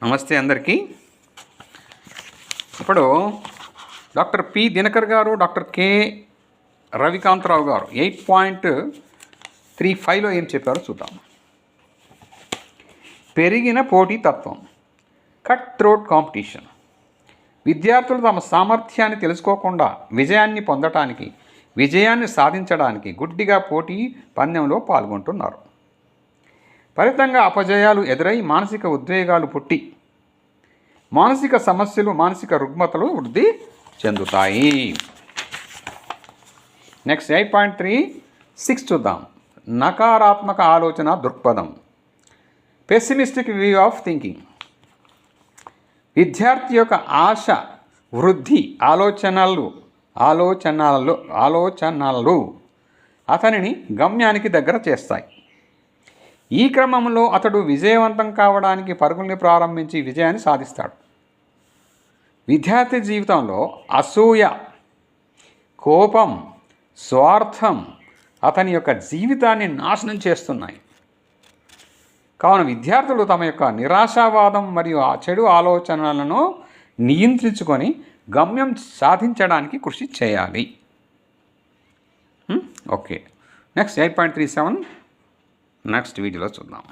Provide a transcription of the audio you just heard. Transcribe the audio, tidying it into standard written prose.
నమస్తే అందరికీ. ఇప్పుడు డాక్టర్ పి దినకర్ గారు, డాక్టర్ కె రవికాంతరావు గారు 8.35లో ఏం చెప్పారో చూద్దాం. పెరిగిన పోటీతత్వం, కట్ థ్రోట్ కాంపిటీషన్. విద్యార్థులు తమ సామర్థ్యాన్ని తెలుసుకోకుండా విజయాన్ని సాధించడానికి గుడ్డిగా పోటీ పందెంలో పాల్గొంటున్నారు. ఫలితంగా అపజయాలు ఎదురై మానసిక ఉద్వేగాలు పుట్టి మానసిక సమస్యలు, మానసిక రుగ్మతలు వృద్ధి చెందుతాయి. నెక్స్ట్ 8.36 చూద్దాం. నకారాత్మక ఆలోచన దృక్పథం, పెసిమిస్టిక్ వ్యూ ఆఫ్ థింకింగ్. విద్యార్థి యొక్క ఆశ వృద్ధి ఆలోచనలు అతనిని గమ్యానికి దగ్గర చేస్తాయి. ఈ క్రమంలో అతడు విజయవంతం కావడానికి పరుగుల్ని ప్రారంభించి విజయాన్ని సాధిస్తాడు. విద్యార్థి జీవితంలో అసూయ, కోపం, స్వార్థం అతని యొక్క జీవితాన్ని నాశనం చేస్తున్నాయి. కావున విద్యార్థులు తమ యొక్క నిరాశావాదం మరియు ఆ చెడు ఆలోచనలను నియంత్రించుకొని గమ్యం సాధించడానికి కృషి చేయాలి. ఓకే, నెక్స్ట్ 8.37 నెక్స్ట్ వీడియోలో చూద్దాం.